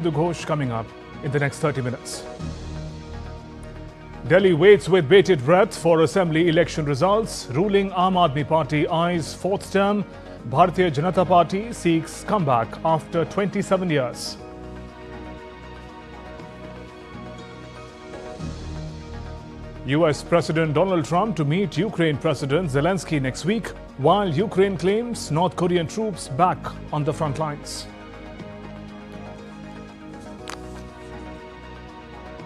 The Ghosh coming up in the next 30 minutes. Delhi waits with bated breath for assembly election results. Ruling Aam Aadmi Party eyes fourth term. Bharatiya Janata Party seeks comeback after 27 years. US President Donald Trump to meet Ukraine President Zelenskyy next week, while Ukraine claims North Korean troops back on the front lines.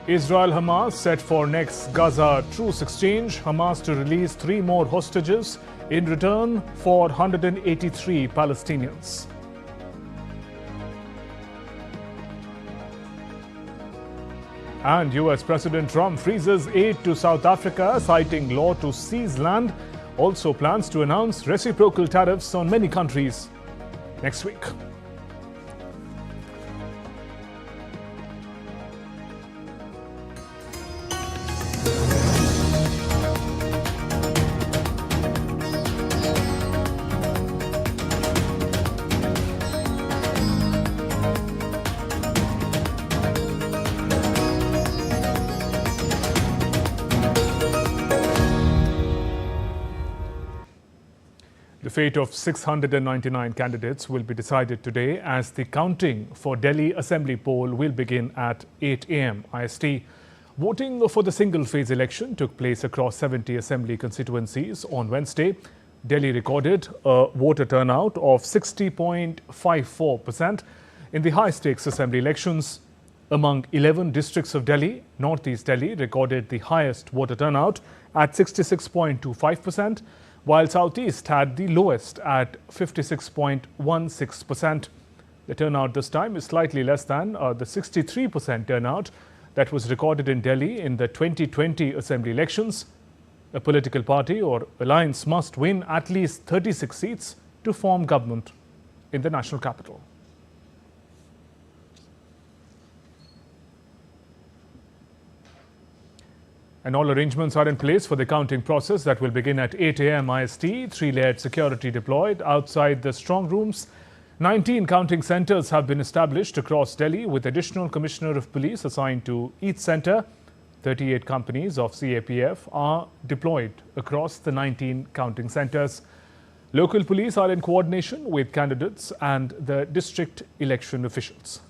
Israel-Hamas set for next Gaza truce exchange. Hamas to release 3 more hostages in return for 183 Palestinians. And US President Trump freezes aid to South Africa, citing law to seize land. Also plans to announce reciprocal tariffs on many countries next week. The fate of 699 candidates will be decided today as the counting for Delhi Assembly poll will begin at 8 a.m. IST. Voting for the single-phase election took place across 70 Assembly constituencies on Wednesday. Delhi recorded a voter turnout of 60.54%. In the high-stakes Assembly elections, among 11 districts of Delhi, Northeast Delhi recorded the highest voter turnout at 66.25%. while Southeast had the lowest at 56.16%. The turnout this time is slightly less than the 63% turnout that was recorded in Delhi in the 2020 Assembly elections. A political party or alliance must win at least 36 seats to form government in the national capital. And all arrangements are in place for the counting process that will begin at 8 a.m. IST. 3-layered security deployed outside the strong rooms. 19 counting centers have been established across Delhi with additional commissioner of police assigned to each center. 38 companies of CAPF are deployed across the 19 counting centers. Local police are in coordination with candidates and the district election officials.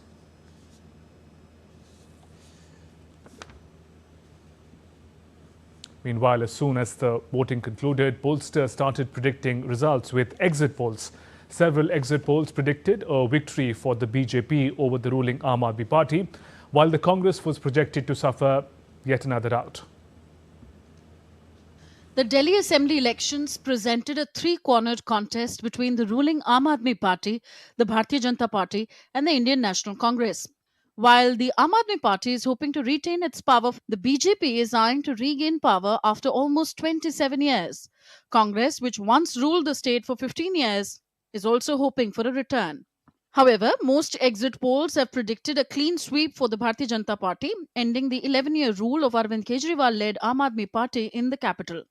Meanwhile, as soon as the voting concluded, pollsters started predicting results with exit polls. Several exit polls predicted a victory for the BJP over the ruling Aam Aadmi Party, while the Congress was projected to suffer yet another rout. The Delhi Assembly elections presented a three-cornered contest between the ruling Aam Aadmi Party, the Bharatiya Janata Party and the Indian National Congress. While the Aam Aadmi Party is hoping to retain its power, the BJP is eyeing to regain power after almost 27 years. Congress, which once ruled the state for 15 years, is also hoping for a return. However, most exit polls have predicted a clean sweep for the Bharatiya Janata Party, ending the 11-year rule of Arvind Kejriwal-led Aam Aadmi Party in the capital.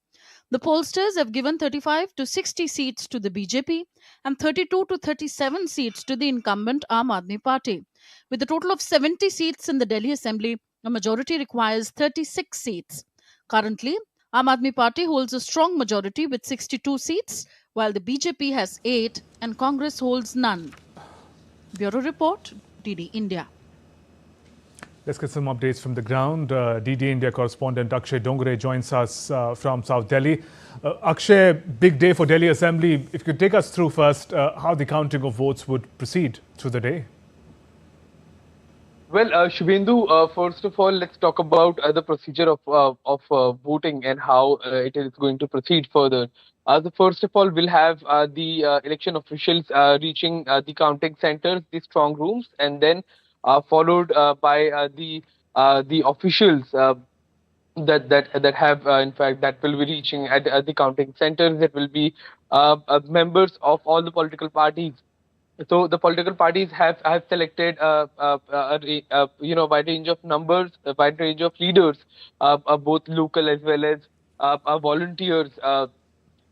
The pollsters have given 35 to 60 seats to the BJP and 32 to 37 seats to the incumbent Aam Aadmi Party. With a total of 70 seats in the Delhi Assembly, a majority requires 36 seats. Currently, Aam Aadmi Party holds a strong majority with 62 seats, while the BJP has 8 and Congress holds none. Bureau Report, DD India. Let's get some updates from the ground. DD India correspondent Akshay Dongre joins us from South Delhi. Akshay, big day for Delhi Assembly. If you could take us through first how the counting of votes would proceed through the day. Well, Shubhendu, first of all, let's talk about the procedure of voting and how it is going to proceed further. First of all, we'll have the election officials reaching the counting centers, the strong rooms, and then followed by the officials that have in fact that will be reaching at the counting centers. That will be members of all the political parties. So the political parties have selected a wide range of numbers, a wide range of leaders, both local as well as volunteers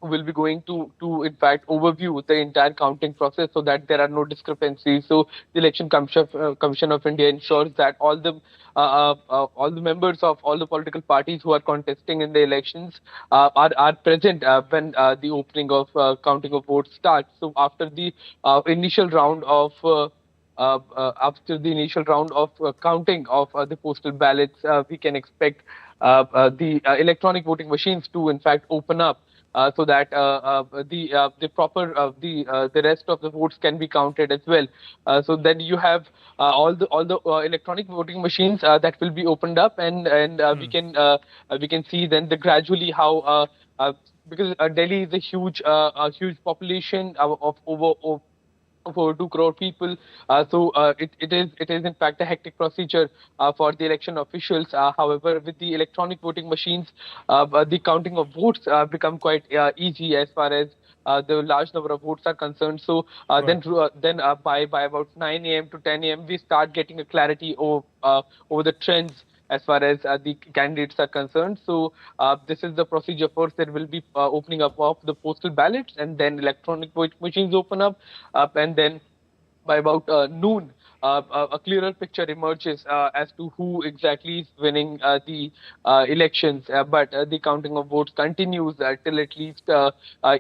will be going to in fact overview the entire counting process so that there are no discrepancies. So the Commission of India ensures that all the members of all the political parties who are contesting in the elections are present when the opening of counting of votes starts. So initial round of after the initial round of counting of the postal ballots, we can expect the electronic voting machines to in fact open up so that the rest of the votes can be counted as well. So then you have all the electronic voting machines that will be opened up, and we can see then gradually how. Because Delhi is a huge population of over 2 crore people. So it is in fact a hectic procedure for the election officials. However, with the electronic voting machines, the counting of votes become quite easy as far as the large number of votes are concerned. So then by about 9 a.m. to 10 a.m. we start getting a clarity over the trends as far as the candidates are concerned. So this is the procedure. First, there will be opening up of the postal ballots, and then electronic vote machines open up, and then by about noon, a clearer picture emerges as to who exactly is winning the elections. But the counting of votes continues till at least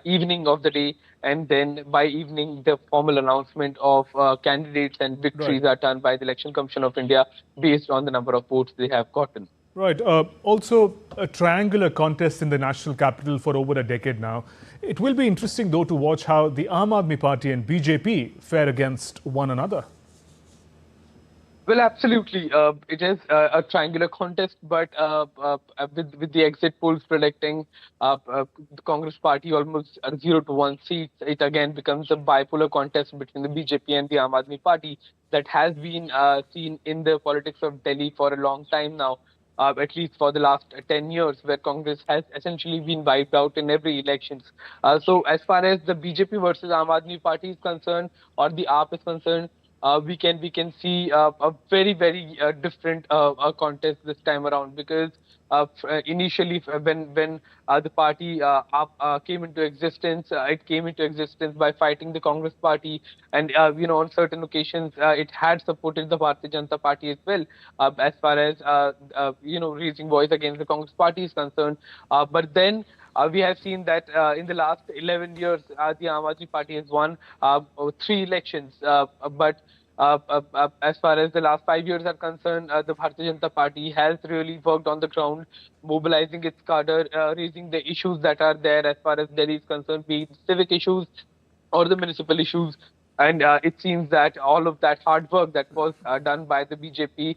evening of the day, and then by evening, the formal announcement of candidates and victories are done by the Election Commission of India based on the number of votes they have gotten. Right. Also, a triangular contest in the national capital for over a decade now. It will be interesting, though, to watch how the Aam Aadmi Party and BJP fare against one another. Well, absolutely. It is a triangular contest, but with the exit polls predicting the Congress party almost 0 to 1 seats, it again becomes a bipolar contest between the BJP and the Aam Aadmi Party that has been seen in the politics of Delhi for a long time now. At least for the last 10 years, where Congress has essentially been wiped out in every elections. So as far as the BJP versus Aam Aadmi Party is concerned, or the AAP is concerned, we can see a very different contest this time around, because initially when the party AAP came into existence, it came into existence by fighting the Congress party, and on certain occasions it had supported the Bharatiya Janata Party as well, as far as raising voice against the Congress party is concerned. But then we have seen that in the last 11 years, the Aam Aadmi Party has won 3 elections. But as far as the last 5 years are concerned, the Bharatiya Janata Party has really worked on the ground, mobilizing its cadre, raising the issues that are there as far as Delhi is concerned, be it civic issues or the municipal issues. And it seems that all of that hard work that was done by the BJP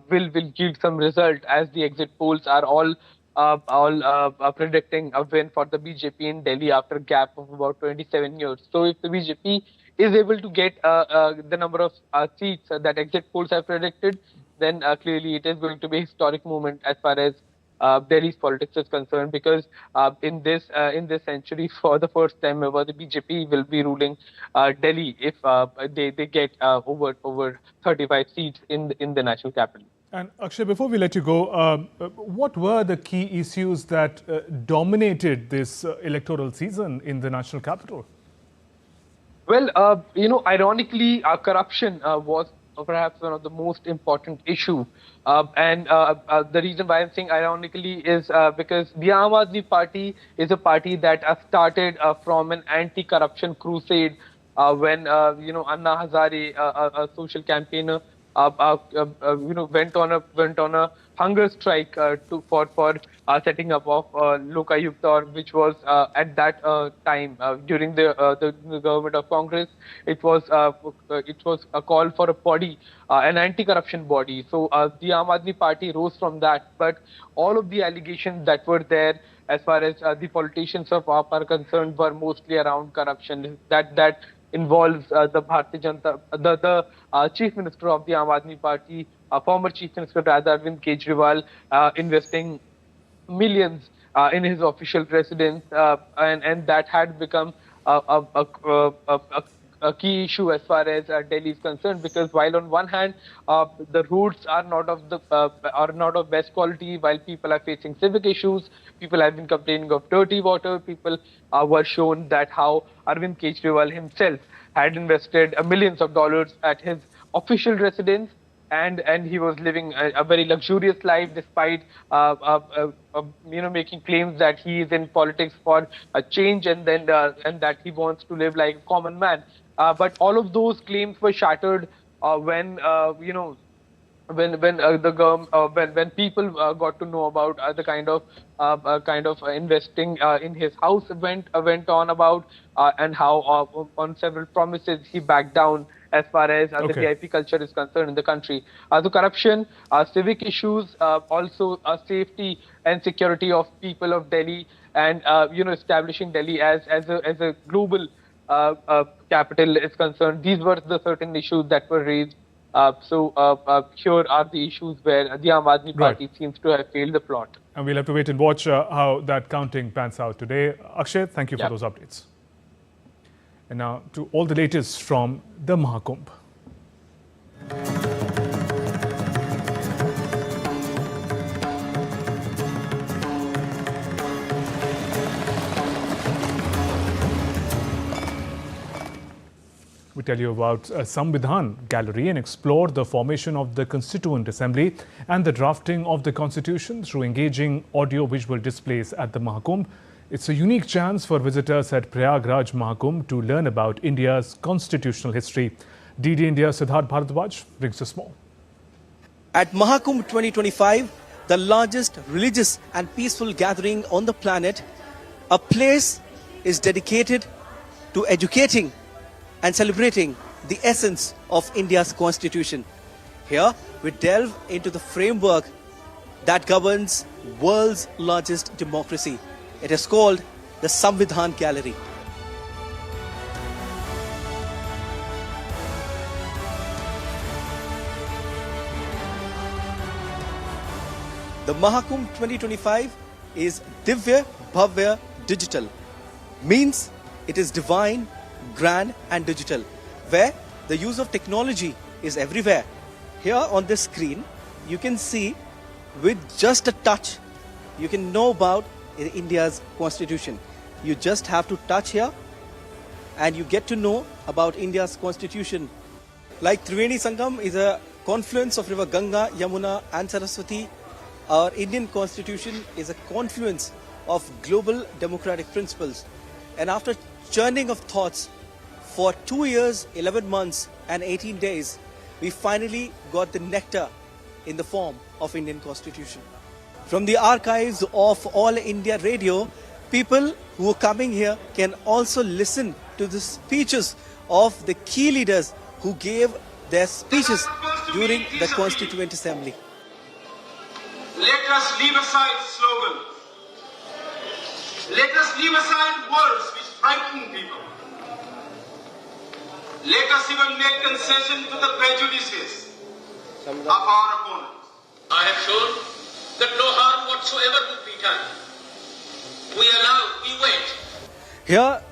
will yield some result, as the exit polls are all predicting a win for the BJP in Delhi after a gap of about 27 years. So if the BJP is able to get the number of seats that exit polls have predicted, then clearly it is going to be a historic moment as far as Delhi's politics is concerned, because in this century, for the first time ever, the BJP will be ruling Delhi if they get over 35 seats in the national capital. And Akshay, before we let you go, what were the key issues that dominated this electoral season in the national capital? Well, ironically, corruption was perhaps one of the most important issue. And the reason why I'm saying ironically is because the Aam Aadmi Party is a party that started from an anti-corruption crusade when Anna Hazare, a social campaigner, went on a hunger strike for setting up of Lokayukta, which was at that time during the government of Congress. It was a call for a body, an anti-corruption body. So the Aam Aadmi Party rose from that, but all of the allegations that were there as far as the politicians of AAP are concerned were mostly around corruption. That involves the Bharatiya Janata, the Chief Minister of the Aam Aadmi Party, former Chief Minister Arvind Kejriwal, investing millions in his official residence, and that had become a a key issue as far as Delhi is concerned, because while on one hand the roads are not of best quality, while people are facing civic issues, people have been complaining of dirty water. People were shown that how Arvind Kejriwal himself had invested millions of dollars at his official residence, and he was living a very luxurious life, despite making claims that he is in politics for a change, and that he wants to live like a common man. But all of those claims were shattered when when people got to know about the kind of investing in his house went on about, and how on several promises he backed down as far as the VIP culture is concerned in the country. The corruption, civic issues, also safety and security of people of Delhi, and establishing Delhi as a global capital is concerned. These were the certain issues that were raised. So here are the issues where the Aam Aadmi Party seems to have failed the plot. And we'll have to wait and watch how that counting pans out today. Akshay, thank you for those updates. And now to all the latest from the Mahakumbh. We tell you about a Samvidhan Gallery and explore the formation of the Constituent Assembly and the drafting of the Constitution through engaging audio-visual displays at the Mahakumbh. It's a unique chance for visitors at Prayagraj Mahakumbh to learn about India's constitutional history. DD India Siddharth Bharadwaj brings us more. At Mahakumbh 2025, the largest religious and peaceful gathering on the planet, a place is dedicated to educating and celebrating the essence of India's constitution. Here, we delve into the framework that governs world's largest democracy. It is called the Samvidhan Gallery. The Mahakumbh 2025 is Divya Bhavya Digital. Means it is divine, grand and digital, where the use of technology is everywhere. Here on this screen, you can see with just a touch, you can know about India's constitution. You just have to touch here and you get to know about India's constitution. Like Triveni Sangam is a confluence of river Ganga, Yamuna and Saraswati, our Indian constitution is a confluence of global democratic principles. And after churning of thoughts for 2 years, 11 months and 18 days, we finally got the nectar in the form of Indian constitution. From the archives of All India Radio, people who are coming here can also listen to the speeches of the key leaders who gave their speeches during the Constituent Assembly. Let us leave aside slogans. Let us leave aside words which frighten people. Let us even make concession to the prejudices of our opponents. I have shown that no harm whatsoever would be done. We wait. Here,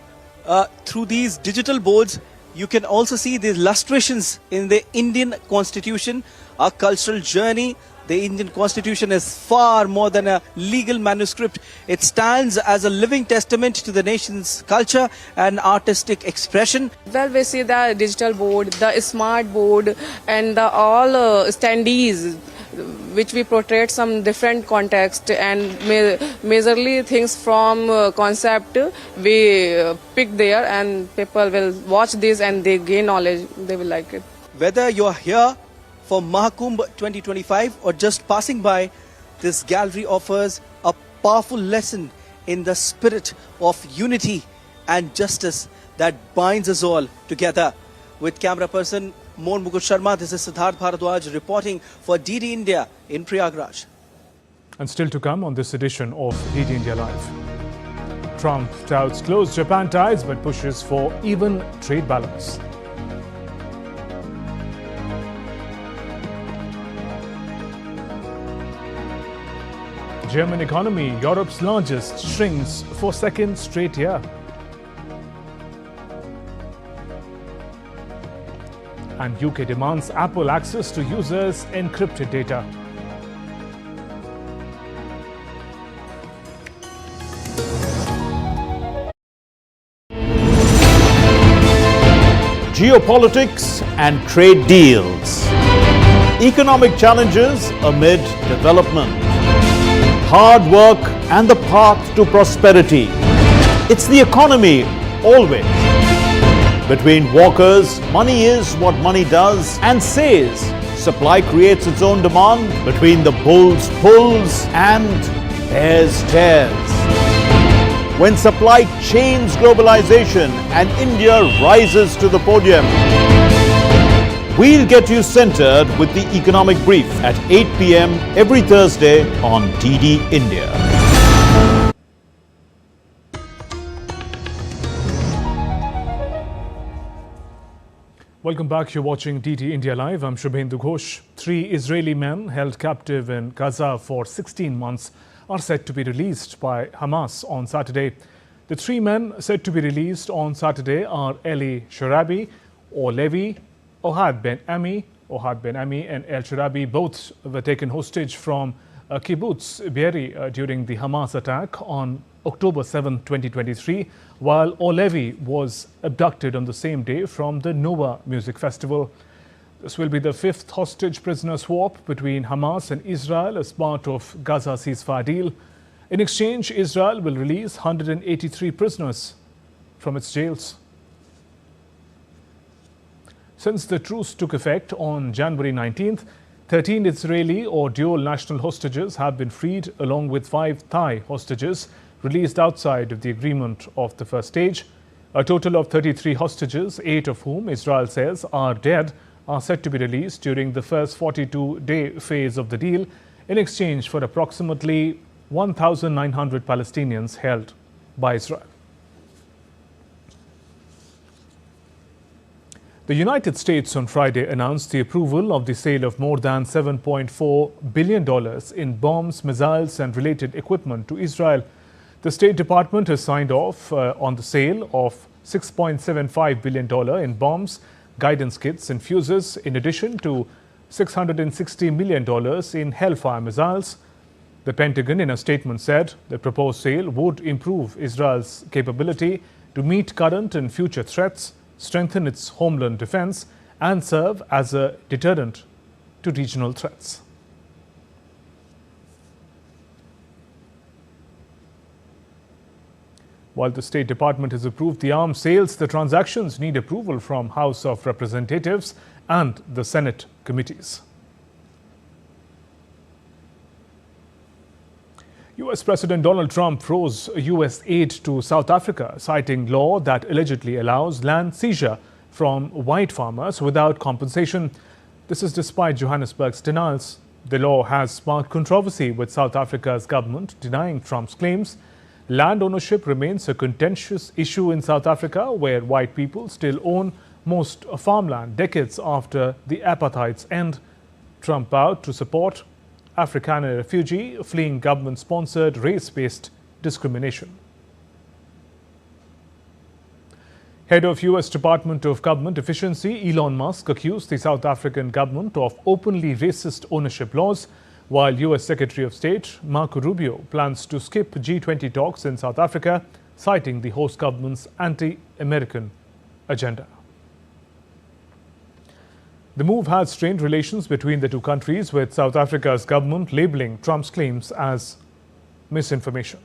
through these digital boards, you can also see the illustrations in the Indian Constitution, a cultural journey. The Indian Constitution is far more than a legal manuscript. It stands as a living testament to the nation's culture and artistic expression. Well, we see the digital board, the smart board, and the all standees, which we portray some different context, and majorly things from concept we pick there, and people will watch this and they gain knowledge. They will like it. Whether you are here for Mahakumbh 2025 or just passing by, this gallery offers a powerful lesson in the spirit of unity and justice that binds us all together. With camera person Mohan Mukut Sharma, this is Siddharth Bharadwaj reporting for DD India in Prayagraj. And still to come on this edition of DD India Live. Trump touts close Japan ties but pushes for even trade balance. German economy, Europe's largest, shrinks for second straight year. And UK demands Apple access to users' encrypted data. Geopolitics and trade deals. Economic challenges amid development. Hard work and the path to prosperity. It's the economy always. Between walkers, money is what money does and says. Supply creates its own demand. Between the bulls pulls and bears tears. When supply chains globalization and India rises to the podium. We'll get you centered with the Economic Brief at 8 p.m. every Thursday on DD India. Welcome back. You're watching DD India Live. I'm Shubhendu Ghosh. 3 Israeli men held captive in Gaza for 16 months are set to be released by Hamas on Saturday. The 3 men set to be released on Saturday are Eli Sharabi, Olevi, Ohad Ben Ami, and El Sharabi. Both were taken hostage from kibbutz Be'eri during the Hamas attack on October 7, 2023, while Olevi was abducted on the same day from the Nova Music Festival. This will be the 5th hostage prisoner swap between Hamas and Israel as part of Gaza ceasefire deal. In exchange, Israel will release 183 prisoners from its jails. Since the truce took effect on January 19th, 13 Israeli or dual national hostages have been freed, along with 5 Thai hostages released outside of the agreement of the first stage. A total of 33 hostages, 8 of whom Israel says are dead, are set to be released during the first 42-day phase of the deal in exchange for approximately 1,900 Palestinians held by Israel. The United States on Friday announced the approval of the sale of more than $7.4 billion in bombs, missiles and related equipment to Israel. The State Department has signed off on the sale of $6.75 billion in bombs, guidance kits and fuses, in addition to $660 million in Hellfire missiles. The Pentagon, in a statement, said the proposed sale would improve Israel's capability to meet current and future threats, strengthen its homeland defense, and serve as a deterrent to regional threats. While the State Department has approved the arms sales, the transactions need approval from House of Representatives and the Senate committees. U.S. President Donald Trump froze U.S. aid to South Africa, citing law that allegedly allows land seizure from white farmers without compensation. This is despite Johannesburg's denials. The law has sparked controversy, with South Africa's government denying Trump's claims. Land ownership remains a contentious issue in South Africa, where white people still own most farmland decades after the apartheid's end. Trump vowed to support Afrikaner refugee fleeing government-sponsored race-based discrimination. Head of U.S. Department of Government Efficiency Elon Musk accused the South African government of openly racist ownership laws, while U.S. Secretary of State Marco Rubio plans to skip G20 talks in South Africa, citing the host government's anti-American agenda. The move has strained relations between the two countries, with South Africa's government labeling Trump's claims as misinformation.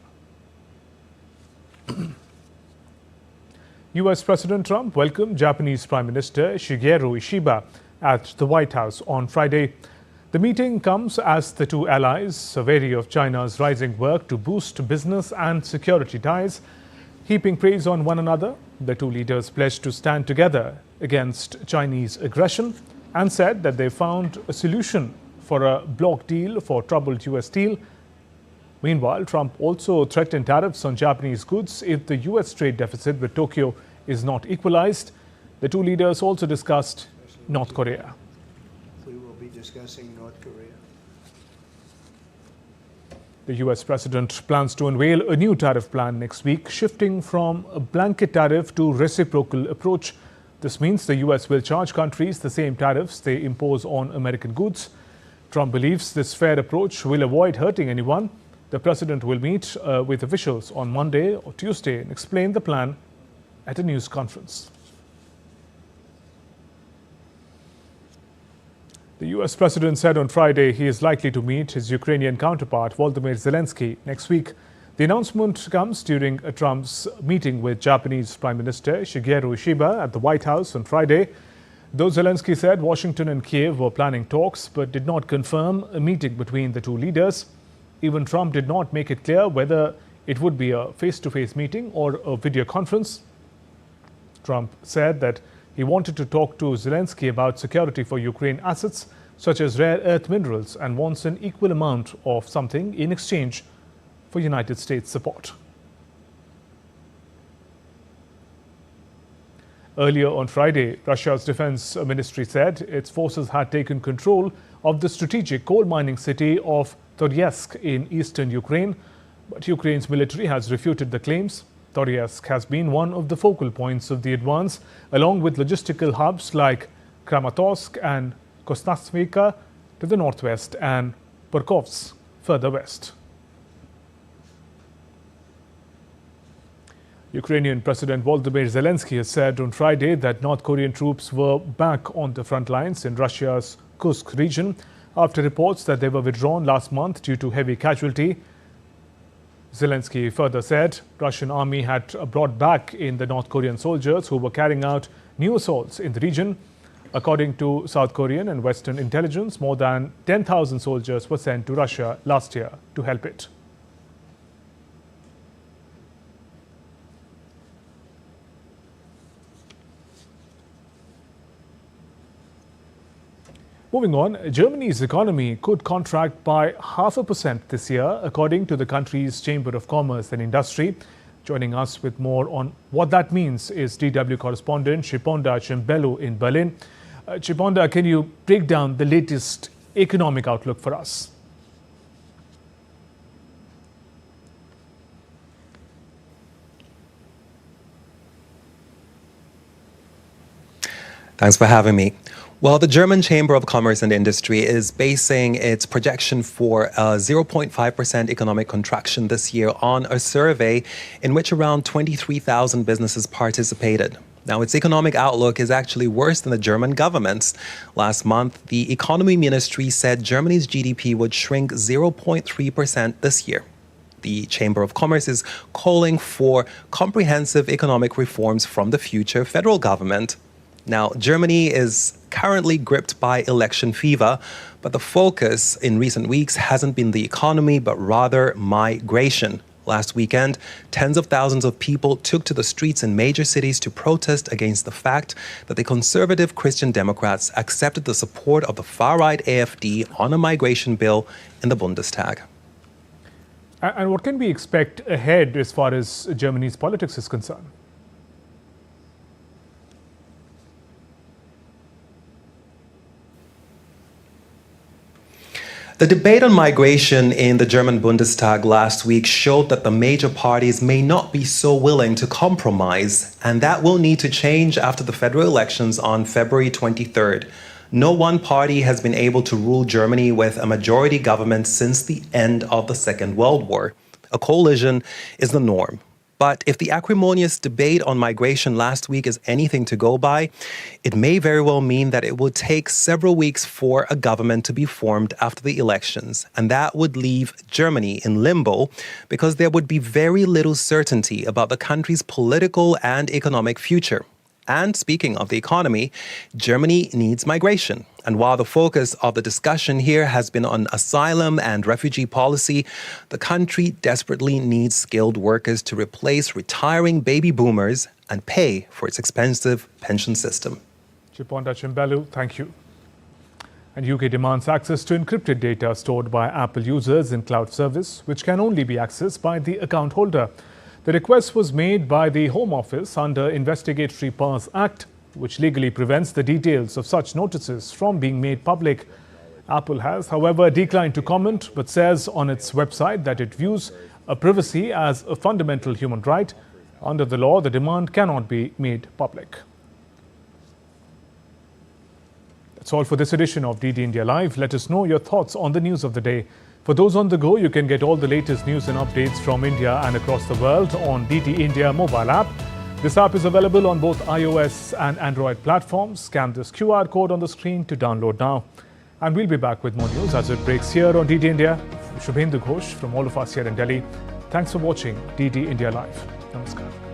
U.S. President Trump welcomed Japanese Prime Minister Shigeru Ishiba at the White House on Friday. The meeting comes as the two allies are wary of China's rising work to boost business and security ties. Heaping praise on one another, the two leaders pledged to stand together against Chinese aggression and said that they found a solution for a block deal for troubled U.S. steel. Meanwhile, Trump also threatened tariffs on Japanese goods if the U.S. trade deficit with Tokyo is not equalized. The two leaders also discussed North Korea. We will be discussing North Korea. The U.S. president plans to unveil a new tariff plan next week, shifting from a blanket tariff to reciprocal approach. This means the US will charge countries the same tariffs they impose on American goods. Trump believes this fair approach will avoid hurting anyone. The president will meet with officials on Monday or Tuesday and explain the plan at a news conference. The US president said on Friday he is likely to meet his Ukrainian counterpart Volodymyr Zelenskyy next week. The announcement comes during Trump's meeting with Japanese Prime Minister Shigeru Ishiba at the White House on Friday. Though Zelenskyy said Washington and Kiev were planning talks but did not confirm a meeting between the two leaders. Even Trump did not make it clear whether it would be a face-to-face meeting or a video conference. Trump said that he wanted to talk to Zelenskyy about security for Ukraine assets such as rare earth minerals and wants an equal amount of something in exchange for United States support. Earlier on Friday, Russia's defense ministry said its forces had taken control of the strategic coal mining city of Doordarshan in eastern Ukraine, but Ukraine's military has refuted the claims. Doordarshan has been one of the focal points of the advance, along with logistical hubs like Kramatorsk and Kostasvika to the northwest and Pokrovsk further west. Ukrainian President Volodymyr Zelenskyy has said on Friday that North Korean troops were back on the front lines in Russia's Kursk region after reports that they were withdrawn last month due to heavy casualty. Zelenskyy further said Russian army had brought back in the North Korean soldiers who were carrying out new assaults in the region. According to South Korean and Western intelligence, more than 10,000 soldiers were sent to Russia last year to help it. Moving on, Germany's economy could contract by 0.5% this year, according to the country's Chamber of Commerce and Industry. Joining us with more on what that means is DW correspondent Chiponda Chimbelu in Berlin. Chiponda, can you break down the latest economic outlook for us? Thanks for having me. Well, the German Chamber of Commerce and Industry is basing its projection for a 0.5% economic contraction this year on a survey in which around 23,000 businesses participated. Now, its economic outlook is actually worse than the German government's. Last month, the economy ministry said Germany's GDP would shrink 0.3% this year. The Chamber of Commerce is calling for comprehensive economic reforms from the future federal government. Now, Germany is currently gripped by election fever, but the focus in recent weeks hasn't been the economy, but rather migration. Last weekend, tens of thousands of people took to the streets in major cities to protest against the fact that the conservative Christian Democrats accepted the support of the far-right AfD on a migration bill in the Bundestag. And what can we expect ahead as far as Germany's politics is concerned? The debate on migration in the German Bundestag last week showed that the major parties may not be so willing to compromise, and that will need to change after the federal elections on February 23rd. No one party has been able to rule Germany with a majority government since the end of the Second World War. A coalition is the norm. But if the acrimonious debate on migration last week is anything to go by, it may very well mean that it will take several weeks for a government to be formed after the elections. And that would leave Germany in limbo because there would be very little certainty about the country's political and economic future. And speaking of the economy, Germany needs migration. And while the focus of the discussion here has been on asylum and refugee policy, the country desperately needs skilled workers to replace retiring baby boomers and pay for its expensive pension system. Chiponda Chimbelu, thank you. And UK demands access to encrypted data stored by Apple users in cloud service, which can only be accessed by the account holder. The request was made by the Home Office under Investigatory Powers Act, which legally prevents the details of such notices from being made public. Apple has, however, declined to comment, but says on its website that it views privacy as a fundamental human right. Under the law, the demand cannot be made public. That's all for this edition of DD India Live. Let us know your thoughts on the news of the day. For those on the go, you can get all the latest news and updates from India and across the world on DD India mobile app. This app is available on both iOS and Android platforms. Scan this QR code on the screen to download now. And we'll be back with more news as it breaks here on DD India. Shubhendu Ghosh from all of us here in Delhi. Thanks for watching DD India Live. Namaskar.